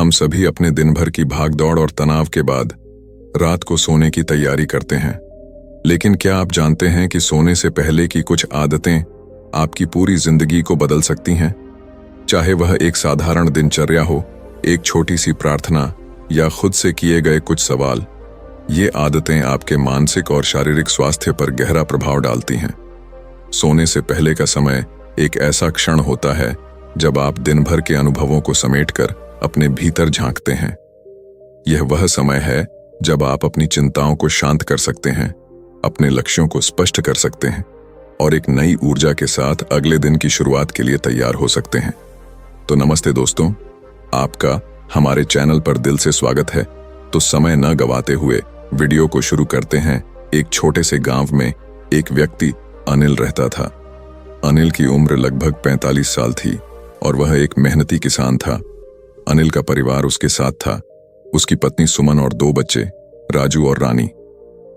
हम सभी अपने दिन भर की भागदौड़ और तनाव के बाद रात को सोने की तैयारी करते हैं। लेकिन क्या आप जानते हैं कि सोने से पहले की कुछ आदतें आपकी पूरी जिंदगी को बदल सकती हैं? चाहे वह एक साधारण दिनचर्या हो, एक छोटी सी प्रार्थना या खुद से किए गए कुछ सवाल, ये आदतें आपके मानसिक और शारीरिक स्वास्थ्य पर गहरा प्रभाव डालती हैं। सोने से पहले का समय एक ऐसा क्षण होता है जब आप दिन भर के अनुभवों को समेटकर अपने भीतर झांकते हैं। यह वह समय है जब आप अपनी चिंताओं को शांत कर सकते हैं, अपने लक्ष्यों को स्पष्ट कर सकते हैं और एक नई ऊर्जा के साथ अगले दिन की शुरुआत के लिए तैयार हो सकते हैं। तो नमस्ते दोस्तों, आपका हमारे चैनल पर दिल से स्वागत है। तो समय न गवाते हुए वीडियो को शुरू करते हैं। एक छोटे से गांव में एक व्यक्ति अनिल रहता था। अनिल की उम्र लगभग 45 साल थी और वह एक मेहनती किसान था। अनिल का परिवार उसके साथ था, उसकी पत्नी सुमन और 2 बच्चे राजू और रानी।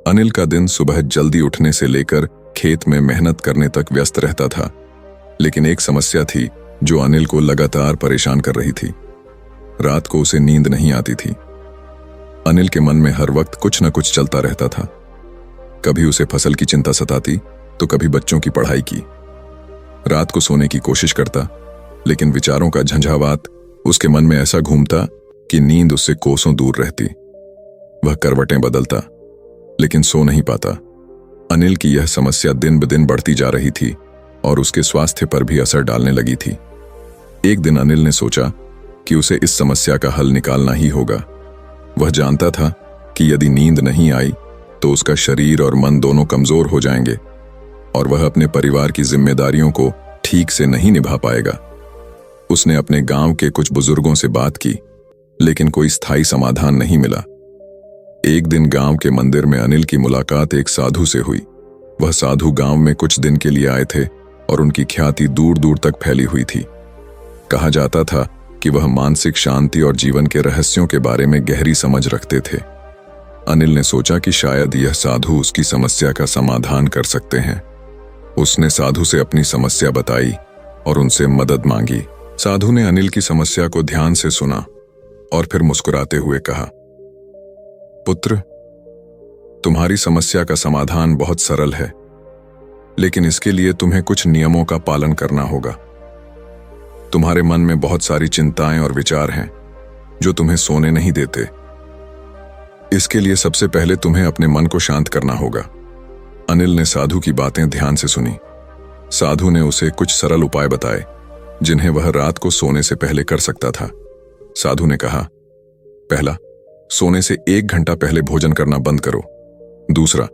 अनिल का दिन सुबह जल्दी उठने से लेकर खेत में मेहनत करने तक व्यस्त रहता था। लेकिन एक समस्या थी जो अनिल को लगातार परेशान कर रही थी। रात को उसे नींद नहीं आती थी। अनिल के मन में हर वक्त कुछ न कुछ चलता रहता था। कभी उसे फसल की चिंता सताती तो कभी बच्चों की पढ़ाई की। रात को सोने की कोशिश करता, लेकिन विचारों का झंझावात उसके मन में ऐसा घूमता कि नींद उससे कोसों दूर रहती। वह करवटें बदलता, लेकिन सो नहीं पाता। अनिल की यह समस्या दिन ब दिन बढ़ती जा रही थी और उसके स्वास्थ्य पर भी असर डालने लगी थी। एक दिन अनिल ने सोचा कि उसे इस समस्या का हल निकालना ही होगा। वह जानता था कि यदि नींद नहीं आई तो उसका शरीर और मन दोनों कमजोर हो जाएंगे और वह अपने परिवार की जिम्मेदारियों को ठीक से नहीं निभा पाएगा। उसने अपने गांव के कुछ बुजुर्गों से बात की, लेकिन कोई स्थायी समाधान नहीं मिला। एक दिन गांव के मंदिर में अनिल की मुलाकात एक साधु से हुई। वह साधु गांव में कुछ दिन के लिए आए थे और उनकी ख्याति दूर दूर तक फैली हुई थी। कहा जाता था कि वह मानसिक शांति और जीवन के रहस्यों के बारे में गहरी समझ रखते थे। अनिल ने सोचा कि शायद यह साधु उसकी समस्या का समाधान कर सकते हैं। उसने साधु से अपनी समस्या बताई और उनसे मदद मांगी। साधु ने अनिल की समस्या को ध्यान से सुना और फिर मुस्कुराते हुए कहा, पुत्र, तुम्हारी समस्या का समाधान बहुत सरल है, लेकिन इसके लिए तुम्हें कुछ नियमों का पालन करना होगा। तुम्हारे मन में बहुत सारी चिंताएं और विचार हैं जो तुम्हें सोने नहीं देते। इसके लिए सबसे पहले तुम्हें अपने मन को शांत करना होगा। अनिल ने साधु की बातें ध्यान से सुनी। साधु ने उसे कुछ सरल उपाय बताए जिन्हें वह रात को सोने से पहले कर सकता था। साधु ने कहा, पहला, सोने से 1 घंटा पहले भोजन करना बंद करो। दूसरा,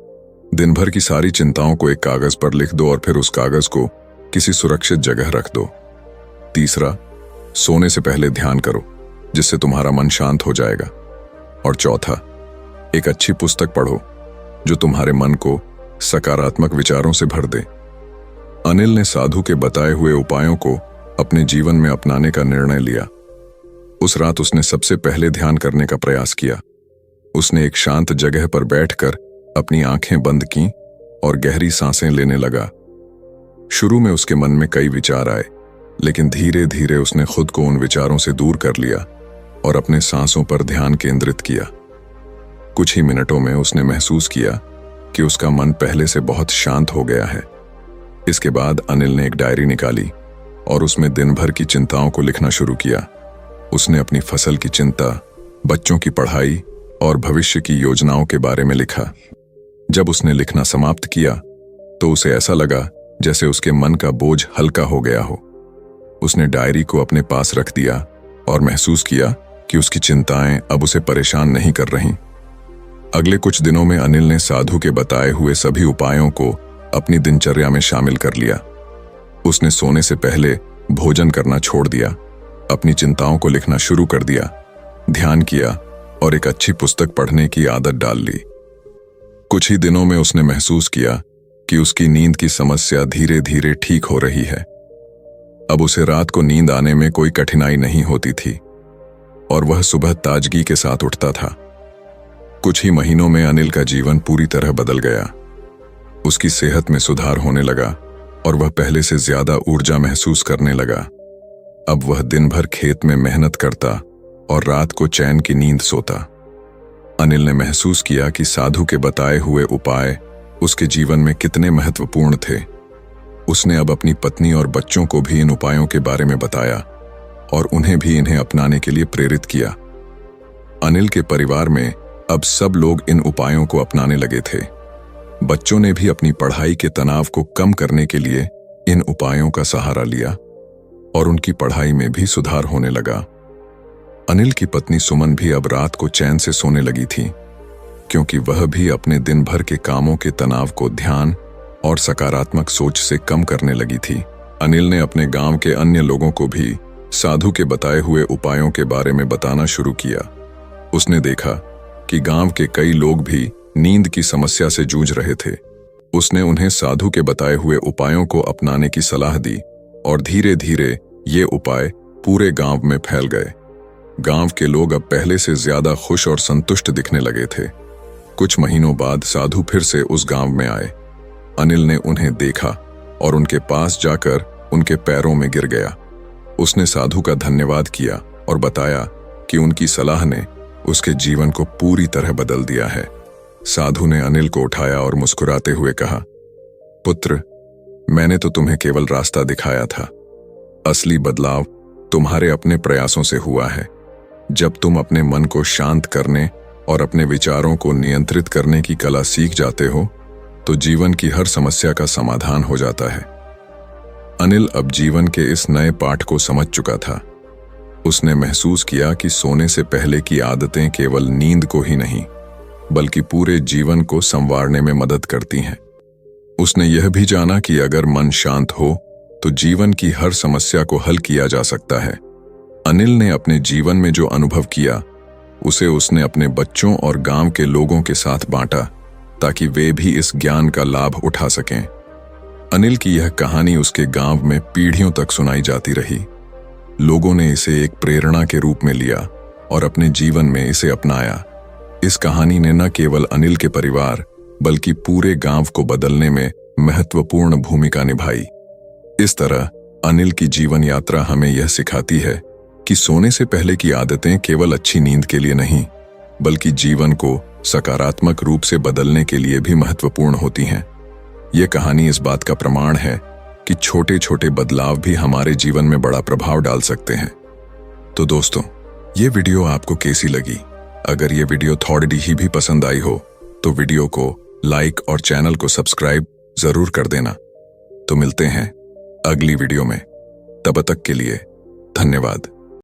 दिन भर की सारी चिंताओं को एक कागज पर लिख दो और फिर उस कागज को किसी सुरक्षित जगह रख दो। तीसरा, सोने से पहले ध्यान करो, जिससे तुम्हारा मन शांत हो जाएगा। और चौथा, एक अच्छी पुस्तक पढ़ो जो तुम्हारे मन को सकारात्मक विचारों से भर दे। अनिल ने साधु के बताए हुए उपायों को अपने जीवन में अपनाने का निर्णय लिया। उस रात उसने सबसे पहले ध्यान करने का प्रयास किया। उसने एक शांत जगह पर बैठकर अपनी आंखें बंद कीं और गहरी सांसें लेने लगा। शुरू में उसके मन में कई विचार आए, लेकिन धीरे धीरे उसने खुद को उन विचारों से दूर कर लिया और अपने सांसों पर ध्यान केंद्रित किया। कुछ ही मिनटों में उसने महसूस किया कि उसका मन पहले से बहुत शांत हो गया है। इसके बाद अनिल ने एक डायरी निकाली और उसमें दिन भर की चिंताओं को लिखना शुरू किया। उसने अपनी फसल की चिंता, बच्चों की पढ़ाई और भविष्य की योजनाओं के बारे में लिखा। जब उसने लिखना समाप्त किया तो उसे ऐसा लगा जैसे उसके मन का बोझ हल्का हो गया हो। उसने डायरी को अपने पास रख दिया और महसूस किया कि उसकी चिंताएं अब उसे परेशान नहीं कर रहीं। अगले कुछ दिनों में अनिल ने साधु के बताए हुए सभी उपायों को अपनी दिनचर्या में शामिल कर लिया। उसने सोने से पहले भोजन करना छोड़ दिया, अपनी चिंताओं को लिखना शुरू कर दिया, ध्यान किया और एक अच्छी पुस्तक पढ़ने की आदत डाल ली। कुछ ही दिनों में उसने महसूस किया कि उसकी नींद की समस्या धीरे धीरे ठीक हो रही है। अब उसे रात को नींद आने में कोई कठिनाई नहीं होती थी और वह सुबह ताजगी के साथ उठता था। कुछ ही महीनों में अनिल का जीवन पूरी तरह बदल गया। उसकी सेहत में सुधार होने लगा और वह पहले से ज्यादा ऊर्जा महसूस करने लगा। अब वह दिन भर खेत में मेहनत करता, और रात को चैन की नींद सोता। अनिल ने महसूस किया कि साधु के बताए हुए उपाय उसके जीवन में कितने महत्वपूर्ण थे। उसने अब अपनी पत्नी और बच्चों को भी इन उपायों के बारे में बताया और उन्हें भी इन्हें अपनाने के लिए प्रेरित किया। अनिल के परिवार में अब सब लोग इन उपायों को अपनाने लगे थे। बच्चों ने भी अपनी पढ़ाई के तनाव को कम करने के लिए इन उपायों का सहारा लिया और उनकी पढ़ाई में भी सुधार होने लगा। अनिल की पत्नी सुमन भी अब रात को चैन से सोने लगी थी, क्योंकि वह भी अपने दिन भर के कामों के तनाव को ध्यान और सकारात्मक सोच से कम करने लगी थी। अनिल ने अपने गांव के अन्य लोगों को भी साधु के बताए हुए उपायों के बारे में बताना शुरू किया। उसने देखा कि गांव के कई लोग भी नींद की समस्या से जूझ रहे थे। उसने उन्हें साधु के बताए हुए उपायों को अपनाने की सलाह दी और धीरे धीरे ये उपाय पूरे गांव में फैल गए। गांव के लोग अब पहले से ज्यादा खुश और संतुष्ट दिखने लगे थे। कुछ महीनों बाद साधु फिर से उस गांव में आए। अनिल ने उन्हें देखा और उनके पास जाकर उनके पैरों में गिर गया। उसने साधु का धन्यवाद किया और बताया कि उनकी सलाह ने उसके जीवन को पूरी तरह बदल दिया है। साधु ने अनिल को उठाया और मुस्कुराते हुए कहा, पुत्र, मैंने तो तुम्हें केवल रास्ता दिखाया था। असली बदलाव तुम्हारे अपने प्रयासों से हुआ है। जब तुम अपने मन को शांत करने और अपने विचारों को नियंत्रित करने की कला सीख जाते हो, तो जीवन की हर समस्या का समाधान हो जाता है। अनिल अब जीवन के इस नए पाठ को समझ चुका था। उसने महसूस किया कि सोने से पहले की आदतें केवल नींद को ही नहीं, बल्कि पूरे जीवन को संवारने में मदद करती हैं। उसने यह भी जाना कि अगर मन शांत हो तो जीवन की हर समस्या को हल किया जा सकता है। अनिल ने अपने जीवन में जो अनुभव किया, उसे उसने अपने बच्चों और गांव के लोगों के साथ बांटा, ताकि वे भी इस ज्ञान का लाभ उठा सकें। अनिल की यह कहानी उसके गांव में पीढ़ियों तक सुनाई जाती रही। लोगों ने इसे एक प्रेरणा के रूप में लिया और अपने जीवन में इसे अपनाया। इस कहानी ने न केवल अनिल के परिवार, बल्कि पूरे गांव को बदलने में महत्वपूर्ण भूमिका निभाई। इस तरह अनिल की जीवन यात्रा हमें यह सिखाती है कि सोने से पहले की आदतें केवल अच्छी नींद के लिए नहीं, बल्कि जीवन को सकारात्मक रूप से बदलने के लिए भी महत्वपूर्ण होती हैं। यह कहानी इस बात का प्रमाण है कि छोटे छोटे बदलाव भी हमारे जीवन में बड़ा प्रभाव डाल सकते हैं। तो दोस्तों, ये वीडियो आपको कैसी लगी? अगर ये वीडियो थोड़ी ही भी पसंद आई हो तो वीडियो को लाइक और चैनल को सब्सक्राइब जरूर कर देना। तो मिलते हैं अगली वीडियो में। तब तक के लिए धन्यवाद।